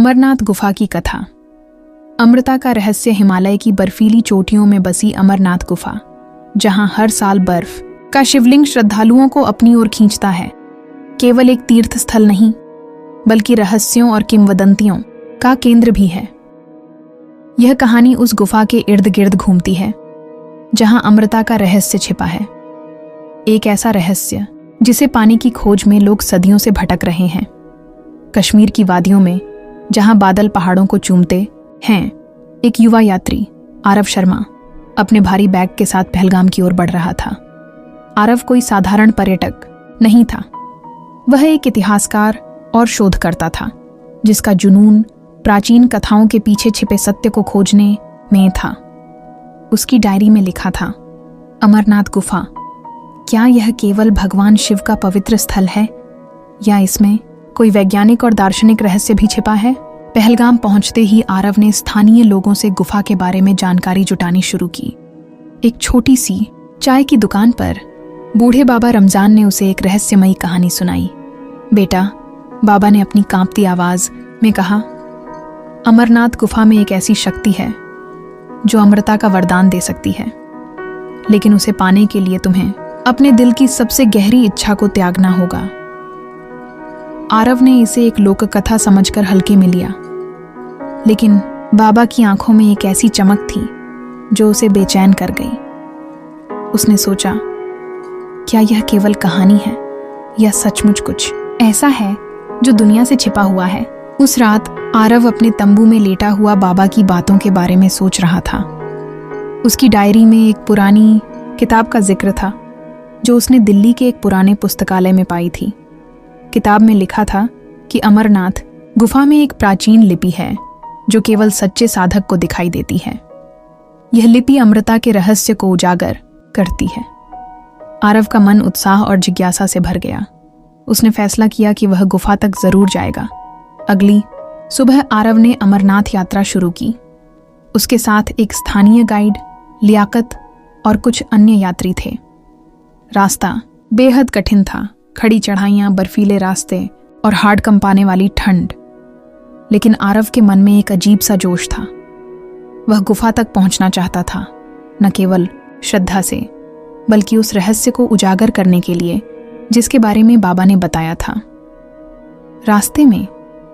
अमरनाथ गुफा की कथा। अमृता का रहस्य। हिमालय की बर्फीली चोटियों में बसी अमरनाथ गुफा, जहां हर साल बर्फ का शिवलिंग श्रद्धालुओं को अपनी ओर खींचता है, केवल एक तीर्थ स्थल नहीं बल्कि रहस्यों और किंवदंतियों का केंद्र भी है। यह कहानी उस गुफा के इर्द गिर्द घूमती है जहां अमृता का रहस्य छिपा है, एक ऐसा रहस्य जिसे पाने की खोज में लोग सदियों से भटक रहे हैं। कश्मीर की वादियों में जहां बादल पहाड़ों को चूमते हैं, एक युवा यात्री आरव शर्मा अपने भारी बैग के साथ पहलगाम की ओर बढ़ रहा था। आरव कोई साधारण पर्यटक नहीं था, वह एक इतिहासकार और शोधकर्ता था जिसका जुनून प्राचीन कथाओं के पीछे छिपे सत्य को खोजने में था। उसकी डायरी में लिखा था, अमरनाथ गुफा, क्या यह केवल भगवान शिव का पवित्र स्थल है या इसमें कोई वैज्ञानिक और दार्शनिक रहस्य भी छिपा है? पहलगाम पहुंचते ही आरव ने स्थानीय लोगों से गुफा के बारे में जानकारी जुटानी शुरू की। एक छोटी सी चाय की दुकान पर बूढ़े बाबा रमजान ने उसे एक रहस्यमयी कहानी सुनाई। बेटा, बाबा ने अपनी कांपती आवाज में कहा, अमरनाथ गुफा में एक ऐसी शक्ति है जो अमृता का वरदान दे सकती है, लेकिन उसे पाने के लिए तुम्हें अपने दिल की सबसे गहरी इच्छा को त्यागना होगा। आरव ने इसे एक लोक कथा समझकर हल्के में लिया, लेकिन बाबा की आंखों में एक ऐसी चमक थी जो उसे बेचैन कर गई। उसने सोचा, क्या यह केवल कहानी है या सचमुच कुछ ऐसा है जो दुनिया से छिपा हुआ है? उस रात आरव अपने तंबू में लेटा हुआ बाबा की बातों के बारे में सोच रहा था। उसकी डायरी में एक पुरानी किताब का जिक्र था जो उसने दिल्ली के एक पुराने पुस्तकालय में पाई थी। किताब में लिखा था कि अमरनाथ गुफा में एक प्राचीन लिपि है जो केवल सच्चे साधक को दिखाई देती है। यह लिपि अमृता के रहस्य को उजागर करती है। आरव का मन उत्साह और जिज्ञासा से भर गया। उसने फैसला किया कि वह गुफा तक जरूर जाएगा। अगली सुबह आरव ने अमरनाथ यात्रा शुरू की। उसके साथ एक स्थानीय गाइड, लियाकत और कुछ अन्य यात्री थे। रास्ता बेहद कठिन था, खड़ी चढ़ाइयां, बर्फीले रास्ते और हाड़ कंपाने वाली ठंड, लेकिन आरव के मन में एक अजीब सा जोश था। वह गुफा तक पहुंचना चाहता था, न केवल श्रद्धा से बल्कि उस रहस्य को उजागर करने के लिए जिसके बारे में बाबा ने बताया था। रास्ते में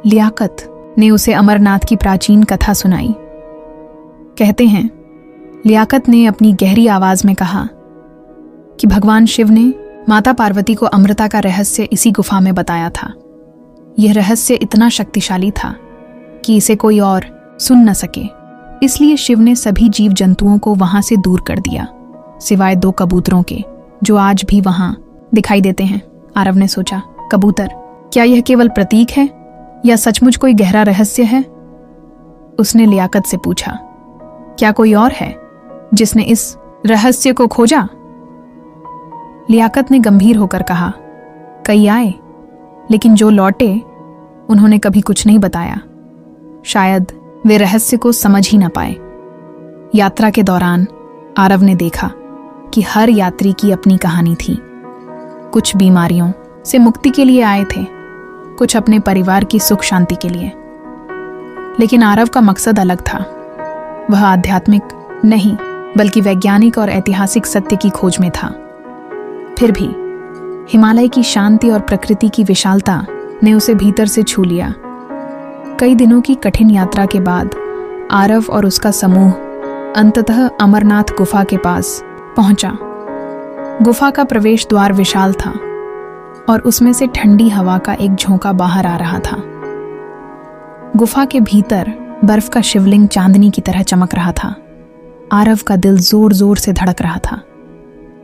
लियाकत ने उसे अमरनाथ की प्राचीन कथा सुनाई। कहते हैं, लियाकत ने अपनी गहरी आवाज में कहा कि भगवान शिव ने माता पार्वती को अमृता का रहस्य इसी गुफा में बताया था। यह रहस्य इतना शक्तिशाली था कि इसे कोई और सुन न सके, इसलिए शिव ने सभी जीव जंतुओं को वहां से दूर कर दिया, सिवाय 2 कबूतरों के जो आज भी वहां दिखाई देते हैं। आरव ने सोचा, कबूतर, क्या यह केवल प्रतीक है या सचमुच कोई गहरा रहस्य है? उसने लियाकत से पूछा, क्या कोई और है जिसने इस रहस्य को खोजा? लियाकत ने गंभीर होकर कहा, कई आए, लेकिन जो लौटे उन्होंने कभी कुछ नहीं बताया। शायद वे रहस्य को समझ ही न पाए। यात्रा के दौरान आरव ने देखा कि हर यात्री की अपनी कहानी थी। कुछ बीमारियों से मुक्ति के लिए आए थे, कुछ अपने परिवार की सुख शांति के लिए, लेकिन आरव का मकसद अलग था। वह आध्यात्मिक नहीं बल्कि वैज्ञानिक और ऐतिहासिक सत्य की खोज में था। फिर भी हिमालय की शांति और प्रकृति की विशालता ने उसे भीतर से छू लिया। कई दिनों की कठिन यात्रा के बाद आरव और उसका समूह अंततः अमरनाथ गुफा के पास पहुंचा। गुफा का प्रवेश द्वार विशाल था और उसमें से ठंडी हवा का एक झोंका बाहर आ रहा था। गुफा के भीतर बर्फ का शिवलिंग चांदनी की तरह चमक रहा था। आरव का दिल जोर जोर से धड़क रहा था।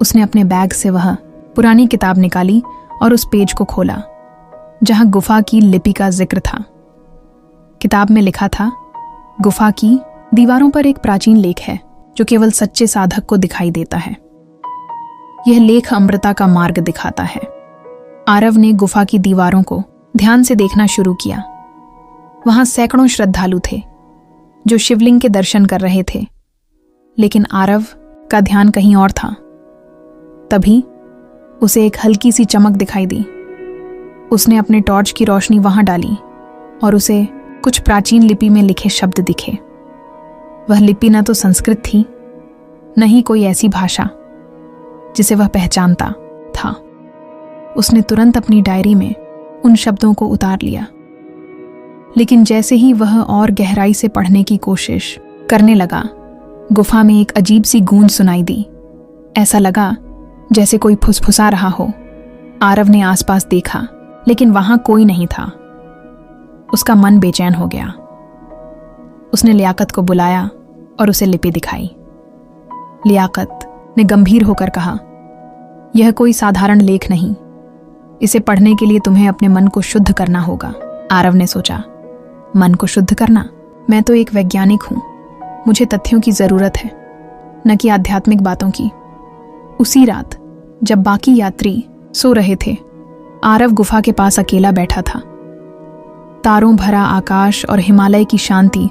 उसने अपने बैग से वह पुरानी किताब निकाली और उस पेज को खोला जहां गुफा की लिपि का जिक्र था। किताब में लिखा था, गुफा की दीवारों पर एक प्राचीन लेख है जो केवल सच्चे साधक को दिखाई देता है। यह लेख अमृता का मार्ग दिखाता है। आरव ने गुफा की दीवारों को ध्यान से देखना शुरू किया। वहां सैकड़ों श्रद्धालु थे जो शिवलिंग के दर्शन कर रहे थे, लेकिन आरव का ध्यान कहीं और था। तभी उसे एक हल्की सी चमक दिखाई दी। उसने अपने टॉर्च की रोशनी वहां डाली और उसे कुछ प्राचीन लिपि में लिखे शब्द दिखे। वह लिपि न तो संस्कृत थी, न ही कोई ऐसी भाषा जिसे वह पहचानता था। उसने तुरंत अपनी डायरी में उन शब्दों को उतार लिया, लेकिन जैसे ही वह और गहराई से पढ़ने की कोशिश करने लगा, गुफा में एक अजीब सी गूंज सुनाई दी। ऐसा लगा जैसे कोई फुसफुसा रहा हो। आरव ने आसपास देखा, लेकिन वहां कोई नहीं था। उसका मन बेचैन हो गया। उसने लियाकत को बुलाया और उसे लिपि दिखाई। लियाकत ने गंभीर होकर कहा, यह कोई साधारण लेख नहीं, इसे पढ़ने के लिए तुम्हें अपने मन को शुद्ध करना होगा। आरव ने सोचा, मन को शुद्ध करना? मैं तो एक वैज्ञानिक हूं, मुझे तथ्यों की जरूरत है, न कि आध्यात्मिक बातों की। उसी रात जब बाकी यात्री सो रहे थे, आरव गुफा के पास अकेला बैठा था। तारों भरा आकाश और हिमालय की शांति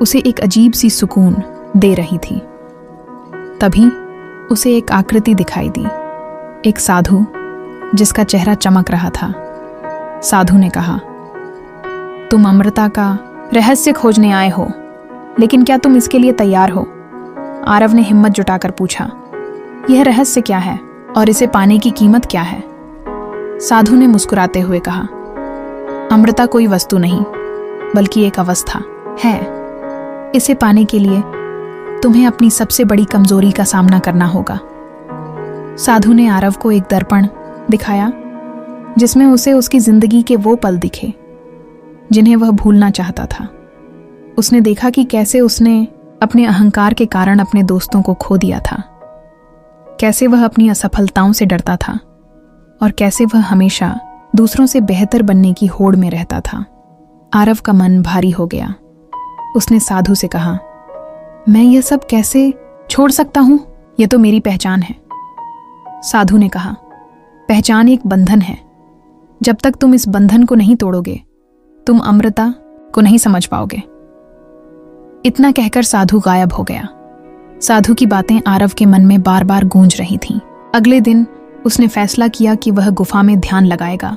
उसे एक अजीब सी सुकून दे रही थी। तभी उसे एक आकृति दिखाई दी, एक साधु जिसका चेहरा चमक रहा था। साधु ने कहा, तुम अमृता का रहस्य खोजने आए हो, लेकिन क्या तुम इसके लिए तैयार हो? आरव ने हिम्मत जुटाकर पूछा, यह रहस्य क्या है और इसे पाने की कीमत क्या है? साधु ने मुस्कुराते हुए कहा, अमृता कोई वस्तु नहीं, बल्कि एक अवस्था है। इसे पाने के लिए तुम्हें अपनी सबसे बड़ी कमजोरी का सामना करना होगा। साधु ने आरव को एक दर्पण दिखाया, जिसमें उसे उसकी जिंदगी के वो पल दिखे जिन्हें वह भूलना चाहता था। उसने देखा कि कैसे उसने अपने अहंकार के कारण अपने दोस्तों को खो दिया था, कैसे वह अपनी असफलताओं से डरता था और कैसे वह हमेशा दूसरों से बेहतर बनने की होड़ में रहता था। आरव का मन भारी हो गया। उसने साधु से कहा, मैं यह सब कैसे छोड़ सकता हूं? यह तो मेरी पहचान है। साधु ने कहा, पहचान एक बंधन है। जब तक तुम इस बंधन को नहीं तोड़ोगे, तुम अमृता को नहीं समझ पाओगे। इतना कहकर साधु गायब हो गया। साधु की बातें आरव के मन में बार बार गूंज रही थीं। अगले दिन उसने फैसला किया कि वह गुफा में ध्यान लगाएगा।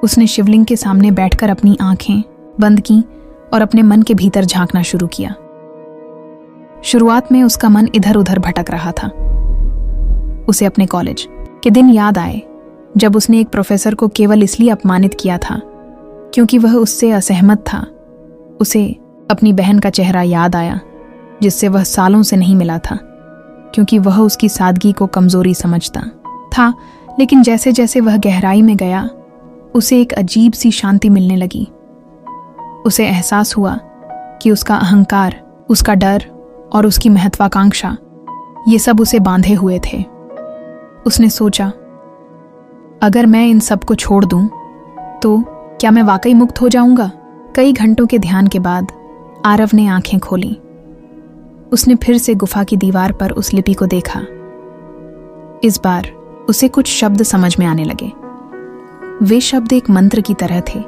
उसने शिवलिंग के सामने बैठकर अपनी आंखें बंद कीं और अपने मन के भीतर झांकना शुरू किया। शुरुआत में उसका मन इधर उधर भटक रहा था। उसे अपने कॉलेज के दिन याद आए, जब उसने एक प्रोफेसर को केवल इसलिए अपमानित किया था क्योंकि वह उससे असहमत था। उसे अपनी बहन का चेहरा याद आया, जिससे वह सालों से नहीं मिला था, क्योंकि वह उसकी सादगी को कमजोरी समझता था। लेकिन जैसे जैसे वह गहराई में गया, उसे एक अजीब सी शांति मिलने लगी। उसे एहसास हुआ कि उसका अहंकार, उसका डर और उसकी महत्वाकांक्षा, ये सब उसे बांधे हुए थे। उसने सोचा, अगर मैं इन सब को छोड़ दूं, तो क्या मैं वाकई मुक्त हो जाऊंगा? कई घंटों के ध्यान के बाद आरव ने आंखें खोली। उसने फिर से गुफा की दीवार पर उस लिपि को देखा। इस बार उसे कुछ शब्द समझ में आने लगे। वे शब्द एक मंत्र की तरह थे,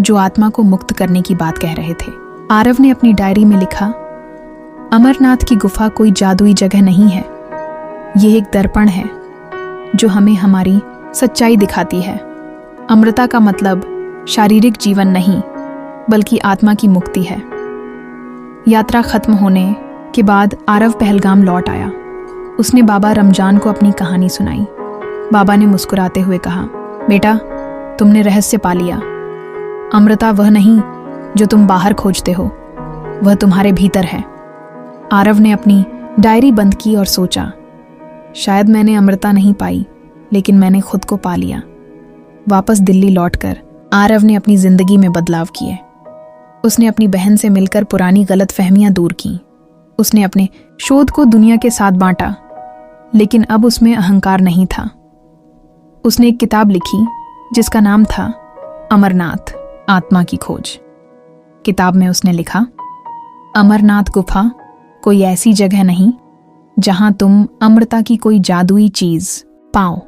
जो आत्मा को मुक्त करने की बात कह रहे थे। आरव ने अपनी डायरी में लिखा, अमरनाथ की गुफा कोई जादुई जगह नहीं है। यह एक दर्पण है जो हमें हमारी सच्चाई दिखाती है। अमृता का मतलब शारीरिक जीवन नहीं, बल्कि आत्मा की मुक्ति है। यात्रा खत्म होने के बाद आरव पहलगाम लौट आया। उसने बाबा रमजान को अपनी कहानी सुनाई। बाबा ने मुस्कुराते हुए कहा, बेटा, तुमने रहस्य पा लिया। अमृता वह नहीं जो तुम बाहर खोजते हो, वह तुम्हारे भीतर है। आरव ने अपनी डायरी बंद की और सोचा, शायद मैंने अमृता नहीं पाई, लेकिन मैंने खुद को पा लिया। वापस दिल्ली लौटकर आरव ने अपनी जिंदगी में बदलाव किए। उसने अपनी बहन से मिलकर पुरानी गलतफहमियां दूर की। उसने अपने शोध को दुनिया के साथ बांटा, लेकिन अब उसमें अहंकार नहीं था। उसने एक किताब लिखी जिसका नाम था अमरनाथ, आत्मा की खोज। किताब में उसने लिखा, अमरनाथ गुफा कोई ऐसी जगह नहीं जहां तुम अमृता की कोई जादुई चीज पाओ।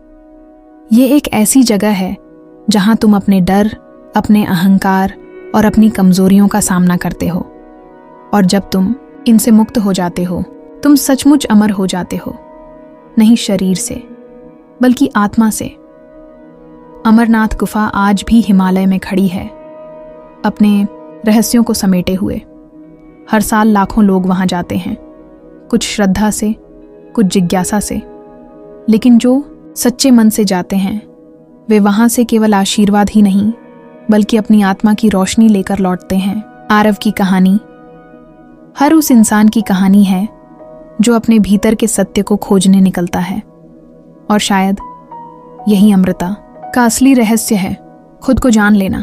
ये एक ऐसी जगह है जहां तुम अपने डर, अपने अहंकार और अपनी कमजोरियों का सामना करते हो, और जब तुम इनसे मुक्त हो जाते हो, तुम सचमुच अमर हो जाते हो, नहीं शरीर से बल्कि आत्मा से। अमरनाथ गुफा आज भी हिमालय में खड़ी है, अपने रहस्यों को समेटे हुए। हर साल लाखों लोग वहां जाते हैं, कुछ श्रद्धा से, कुछ जिज्ञासा से, लेकिन जो सच्चे मन से जाते हैं वे वहां से केवल आशीर्वाद ही नहीं बल्कि अपनी आत्मा की रोशनी लेकर लौटते हैं। आरव की कहानी हर उस इंसान की कहानी है जो अपने भीतर के सत्य को खोजने निकलता है, और शायद यही अमृता का असली रहस्य है, खुद को जान लेना।